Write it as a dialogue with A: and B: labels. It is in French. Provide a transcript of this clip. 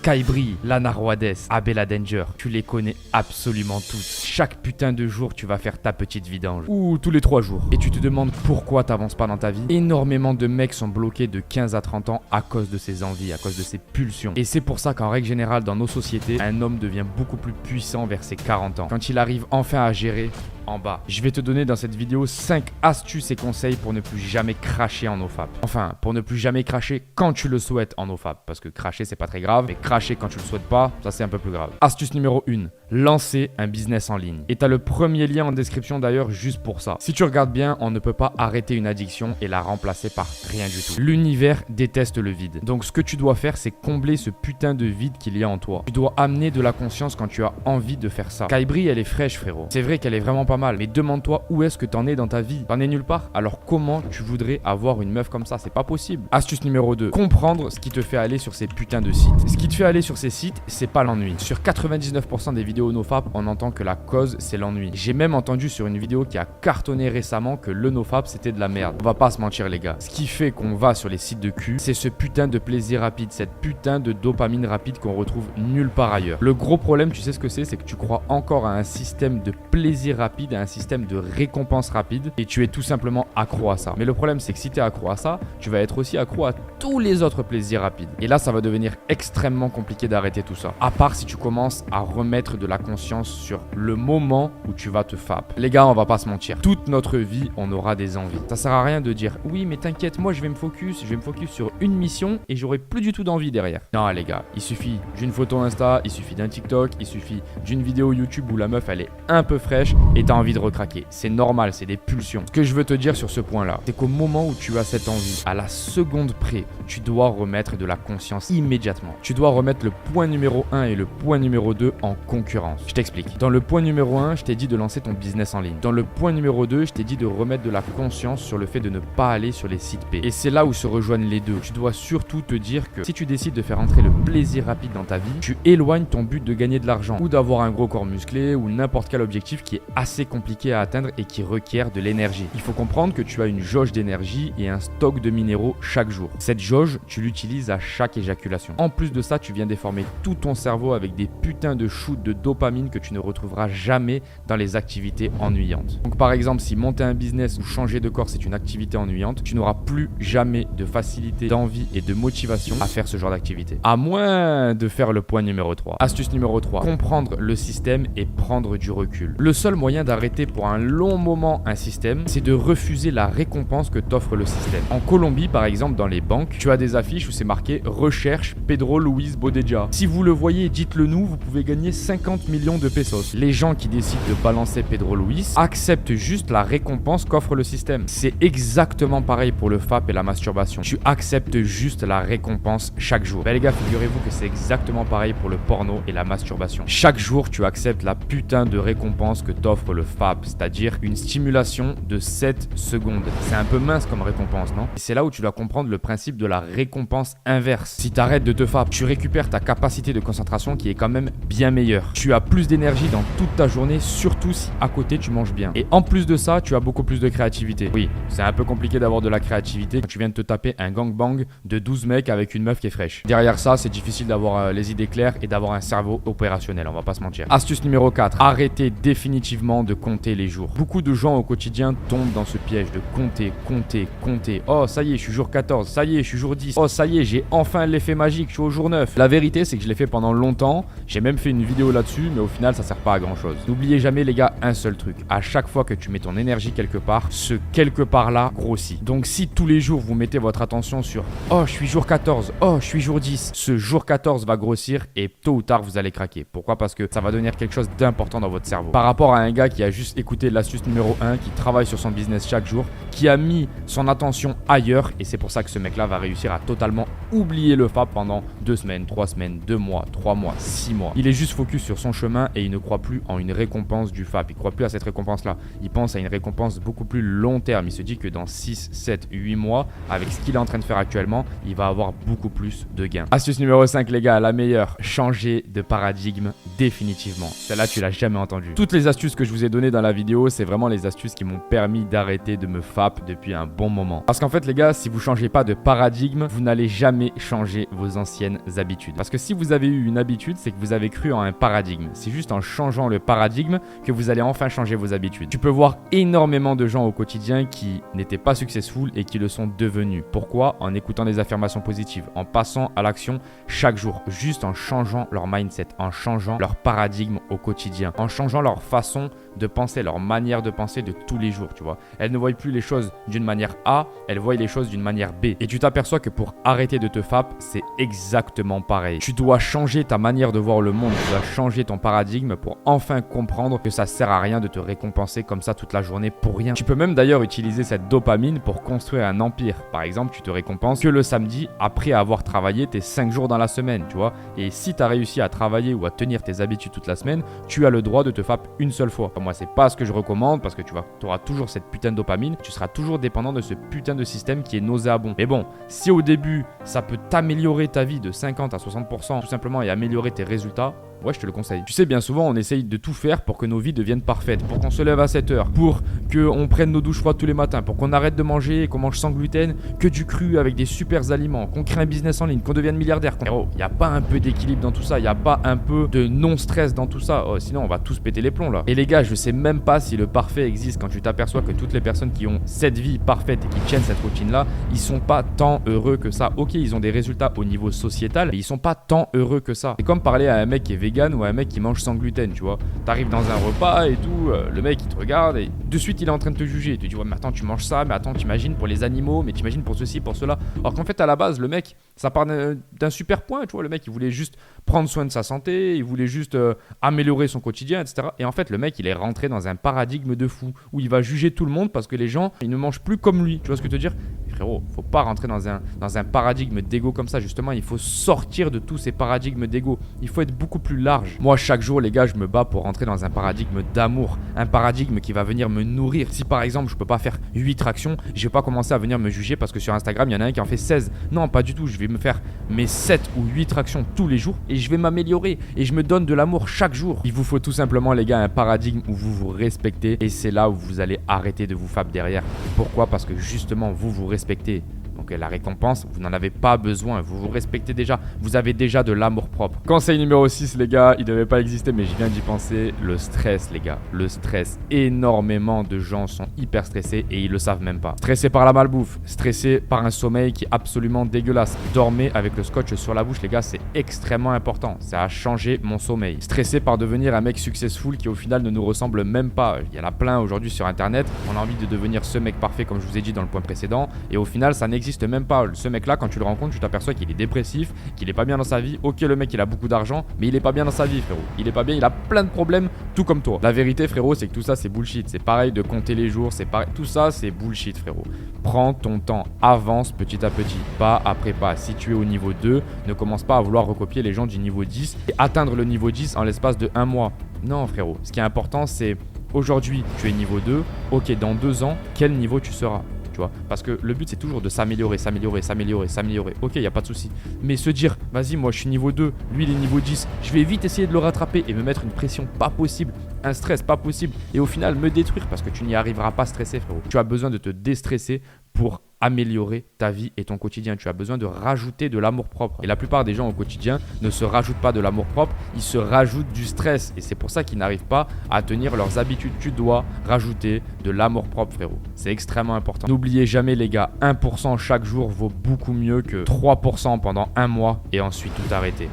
A: Skybri, Lana Roades, Abella Danger, tu les connais absolument tous. Chaque putain de jour, tu vas faire ta petite vidange. Ou tous les 3 jours. Et tu te demandes pourquoi t'avances pas dans ta vie. Énormément de mecs sont bloqués de 15 à 30 ans à cause de ses envies, à cause de ses pulsions. Et c'est pour ça qu'en règle générale, dans nos sociétés, un homme devient beaucoup plus puissant vers ses 40 ans. Quand il arrive enfin à gérer en bas. Je vais te donner dans cette vidéo 5 astuces et conseils pour ne plus jamais cracher en nofap. Enfin, pour ne plus jamais cracher quand tu le souhaites en nofap. Parce que cracher, c'est pas très grave. Mais cracher quand tu le souhaites pas, ça c'est un peu plus grave. Astuce numéro 1. Lancer un business en ligne. Et t'as le premier lien en description d'ailleurs juste pour ça. Si tu regardes bien, on ne peut pas arrêter une addiction et la remplacer par rien du tout. L'univers déteste le vide. Donc ce que tu dois faire, c'est combler ce putain de vide qu'il y a en toi. Tu dois amener de la conscience quand tu as envie de faire ça. Skybri, elle est fraîche, frérot. C'est vrai qu'elle est vraiment pas mal, mais demande-toi où est-ce que t'en es dans ta vie. T'en es nulle part. Alors comment tu voudrais avoir une meuf comme ça? C'est pas possible. Astuce numéro 2. Comprendre ce qui te fait aller sur ces putains de sites. Ce qui te fait aller sur ces sites, c'est pas l'ennui. Sur 99% des vidéos nofap, on entend que la cause, c'est l'ennui. J'ai même entendu sur une vidéo qui a cartonné récemment que le nofap, c'était de la merde. On va pas se mentir, les gars. Ce qui fait qu'on va sur les sites de cul, c'est ce putain de plaisir rapide, cette putain de dopamine rapide qu'on retrouve nulle part ailleurs. Le gros problème, tu sais ce que c'est que tu crois encore à un système de plaisir rapide, à un système de récompense rapide, et tu es tout simplement accro à ça. Mais le problème, c'est que si tu es accro à ça, tu vas être aussi accro à tous les autres plaisirs rapides. Et là, ça va devenir extrêmement compliqué d'arrêter tout ça. À part si tu commences à remettre de la conscience sur le moment où tu vas te fap. Les gars, on va pas se mentir. Toute notre vie, on aura des envies. Ça sert à rien de dire oui, mais t'inquiète, moi je vais me focus sur une mission et j'aurai plus du tout d'envie derrière. Non, les gars, il suffit d'une photo Insta, il suffit d'un TikTok, il suffit d'une vidéo YouTube où la meuf elle est un peu fraîche et t'as envie de recraquer. C'est normal, c'est des pulsions. Ce que je veux te dire sur ce point-là, c'est qu'au moment où tu as cette envie, à la seconde près, tu dois remettre de la conscience immédiatement. Tu dois remettre le point numéro 1 et le point numéro 2 en concurrence. Je t'explique. Dans le point numéro 1, je t'ai dit de lancer ton business en ligne. Dans le point numéro 2, je t'ai dit de remettre de la conscience sur le fait de ne pas aller sur les sites P. Et c'est là où se rejoignent les deux. Tu dois surtout te dire que si tu décides de faire entrer le plaisir rapide dans ta vie, tu éloignes ton but de gagner de l'argent ou d'avoir un gros corps musclé ou n'importe quel objectif qui est assez compliqué à atteindre et qui requiert de l'énergie. Il faut comprendre que tu as une jauge d'énergie et un stock de minéraux chaque jour. Cette jauge, tu l'utilises à chaque éjaculation. En plus de ça, tu viens déformer tout ton cerveau avec des putains de shoots de dopamine que tu ne retrouveras jamais dans les activités ennuyantes. Donc par exemple, si monter un business ou changer de corps c'est une activité ennuyante, tu n'auras plus jamais de facilité, d'envie et de motivation à faire ce genre d'activité. À moins de faire le point numéro 3. Astuce numéro 3. Comprendre le système et prendre du recul. Le seul moyen d'arrêter pour un long moment un système, c'est de refuser la récompense que t'offre le système. En Colombie, par exemple, dans les banques, tu as des affiches où c'est marqué « Recherche Pedro Luis Bodeja ». Si vous le voyez, dites-le nous, vous pouvez gagner 50 millions de pesos. Les gens qui décident de balancer Pedro Luis acceptent juste la récompense qu'offre le système. C'est exactement pareil pour le FAP et la masturbation. Tu acceptes juste la récompense chaque jour. Ben les gars, figurez-vous que c'est exactement pareil pour le porno et la masturbation. Chaque jour, tu acceptes la putain de récompense que t'offre le FAP, c'est-à-dire une stimulation de 7 secondes. C'est un peu mince comme récompense, non? Et c'est là où tu dois comprendre le principe de la récompense inverse. Si t'arrêtes de te FAP, tu récupères ta capacité de concentration qui est quand même bien meilleure. Tu as plus d'énergie dans toute ta journée, surtout si à côté tu manges bien. Et en plus de ça, tu as beaucoup plus de créativité. Oui, c'est un peu compliqué d'avoir de la créativité quand tu viens de te taper un gangbang de 12 mecs avec une meuf qui est fraîche. Derrière ça, c'est difficile d'avoir les idées claires et d'avoir un cerveau opérationnel, on va pas se mentir. Astuce numéro 4. Arrêtez définitivement de compter les jours. Beaucoup de gens au quotidien tombent dans ce piège de compter. Oh, ça y est, je suis jour 14. Ça y est, je suis jour 10. Oh, ça y est, j'ai enfin l'effet magique, je suis au jour 9. La vérité, c'est que je l'ai fait pendant longtemps. J'ai même fait une vidéo là-dessus, mais au final, ça sert pas à grand chose. N'oubliez jamais, les gars, un seul truc. À chaque fois que tu mets ton énergie quelque part, ce quelque part là grossit. Donc si tous les jours vous mettez votre attention sur oh je suis jour 14, oh je suis jour 10, ce jour 14 va grossir et tôt ou tard vous allez craquer. Pourquoi? Parce que ça va devenir quelque chose d'important dans votre cerveau. Par rapport à un gars qui a juste écouté l'astuce numéro 1, qui travaille sur son business chaque jour, qui a mis son attention ailleurs, et c'est pour ça que ce mec là va réussir à totalement oublier le FAP pendant 2 semaines, 3 semaines, 2 mois, 3 mois, 6 mois. Il est juste focus sur son chemin et il ne croit plus en une récompense du FAP. Il ne croit plus à cette récompense-là. Il pense à une récompense beaucoup plus long terme. Il se dit que dans 6, 7, 8 mois, avec ce qu'il est en train de faire actuellement, il va avoir beaucoup plus de gains. Astuce numéro 5, les gars, la meilleure. Changer de paradigme définitivement. Celle-là, tu l'as jamais entendue. Toutes les astuces que je vous ai données dans la vidéo, c'est vraiment les astuces qui m'ont permis d'arrêter de me FAP depuis un bon moment. Parce qu'en fait, les gars, si vous changez pas de paradigme, vous n'allez jamais changer vos anciennes habitudes. Parce que si vous avez eu une habitude, c'est que vous avez cru en un paradigme. C'est juste en changeant le paradigme que vous allez enfin changer vos habitudes. Tu peux voir énormément de gens au quotidien qui n'étaient pas successful et qui le sont devenus. Pourquoi? En écoutant des affirmations positives, en passant à l'action chaque jour, juste en changeant leur mindset, en changeant leur paradigme au quotidien, en changeant leur façon de penser, leur manière de penser de tous les jours, tu vois. Elles ne voient plus les choses d'une manière A, elles voient les choses d'une manière B. Et tu t'aperçois que pour arrêter de te FAP, c'est exactement pareil. Tu dois changer ta manière de voir le monde, tu dois changer ton paradigme pour enfin comprendre que ça sert à rien de te récompenser comme ça toute la journée pour rien. Tu peux même d'ailleurs utiliser cette dopamine pour construire un empire. Par exemple, tu te récompenses que le samedi après avoir travaillé tes 5 jours dans la semaine, tu vois. Et si tu as réussi à travailler ou à tenir tes habitudes toute la semaine, tu as le droit de te FAP une seule fois. Moi, c'est pas ce que je recommande parce que tu auras toujours cette putain de dopamine, tu seras toujours dépendant de ce putain de système qui est nauséabond. Mais bon, si au début, ça peut t'améliorer ta vie de 50 à 60% tout simplement et améliorer tes résultats, ouais, je te le conseille. Tu sais, bien souvent, on essaye de tout faire pour que nos vies deviennent parfaites, pour qu'on se lève à 7 heures, pour qu'on prenne nos douches froides tous les matins, pour qu'on arrête de manger et qu'on mange sans gluten, que du cru avec des super aliments, qu'on crée un business en ligne, qu'on devienne milliardaire. Frérot, il n'y a pas un peu d'équilibre dans tout ça, il n'y a pas un peu de non-stress dans tout ça. Oh, sinon, on va tous péter les plombs là. Et les gars, je sais même pas si le parfait existe quand tu t'aperçois que toutes les personnes qui ont cette vie parfaite et qui tiennent cette routine là, ils sont pas tant heureux que ça. Ok, ils ont des résultats au niveau sociétal, mais ils sont pas tant heureux que ça. C'est comme parler à un mec qui est vegan ou à un mec qui mange sans gluten, tu vois. T'arrives dans un repas et tout, le mec il te regarde et de suite il est en train de te juger. Il te dit ouais mais attends tu manges ça, mais attends t'imagines pour les animaux, mais t'imagines pour ceci, pour cela. Alors qu'en fait à la base le mec ça part d'un super point, tu vois. Le mec il voulait juste prendre soin de sa santé, il voulait juste améliorer son quotidien, etc. Et en fait le mec il est rentré dans un paradigme de fou où il va juger tout le monde parce que les gens ils ne mangent plus comme lui. Tu vois ce que je veux te dire? Frérot, faut pas rentrer dans un paradigme d'ego comme ça. Justement, il faut sortir de tous ces paradigmes d'ego. Il faut être beaucoup plus large. Moi, chaque jour, les gars, je me bats pour rentrer dans un paradigme d'amour. Un paradigme qui va venir me nourrir. Si par exemple, je peux pas faire 8 tractions, je vais pas commencer à venir me juger parce que sur Instagram, il y en a un qui en fait 16. Non, pas du tout. Je vais me faire mes 7 ou 8 tractions tous les jours et je vais m'améliorer. Et je me donne de l'amour chaque jour. Il vous faut tout simplement, les gars, un paradigme où vous vous respectez. Et c'est là où vous allez arrêter de vous FAP derrière. Pourquoi? Parce que justement, vous respectez. Donc la récompense, vous n'en avez pas besoin, vous vous respectez déjà, vous avez déjà de l'amour propre. Conseil numéro 6 les gars, il ne devait pas exister mais je viens d'y penser, le stress les gars, le stress. Énormément de gens sont hyper stressés et ils le savent même pas. Stressés par la malbouffe, stressés par un sommeil qui est absolument dégueulasse. Dormez avec le scotch sur la bouche les gars, c'est extrêmement important, ça a changé mon sommeil. Stressé par devenir un mec successful qui au final ne nous ressemble même pas. Il y en a plein aujourd'hui sur internet, on a envie de devenir ce mec parfait comme je vous ai dit dans le point précédent et au final ça n'existe même pas. Ce mec là quand tu le rencontres tu t'aperçois qu'il est dépressif, qu'il est pas bien dans sa vie. Ok le mec il a beaucoup d'argent mais il est pas bien dans sa vie frérot. Il est pas bien, il a plein de problèmes tout comme toi. La vérité frérot c'est que tout ça c'est bullshit. C'est pareil de compter les jours, c'est pareil. Tout ça c'est bullshit frérot. Prends ton temps, avance petit à petit, pas après pas. Si tu es au niveau 2, ne commence pas à vouloir recopier les gens du niveau 10 et atteindre le niveau 10 en l'espace de 1 mois. Non frérot, ce qui est important c'est aujourd'hui tu es niveau 2, ok dans 2 ans quel niveau tu seras? Tu vois, parce que le but c'est toujours de s'améliorer. Ok, il n'y a pas de souci. Mais se dire, vas-y, moi je suis niveau 2, lui il est niveau 10, je vais vite essayer de le rattraper et me mettre une pression pas possible, un stress pas possible, et au final me détruire parce que tu n'y arriveras pas stressé, frérot. Tu as besoin de te déstresser pour améliorer ta vie et ton quotidien. Tu as besoin de rajouter de l'amour propre. Et la plupart des gens au quotidien ne se rajoutent pas de l'amour propre, ils se rajoutent du stress. Et c'est pour ça qu'ils n'arrivent pas à tenir leurs habitudes. Tu dois rajouter de l'amour propre, frérot. C'est extrêmement important. N'oubliez jamais, les gars, 1% chaque jour vaut beaucoup mieux que 3% pendant un mois et ensuite tout arrêter.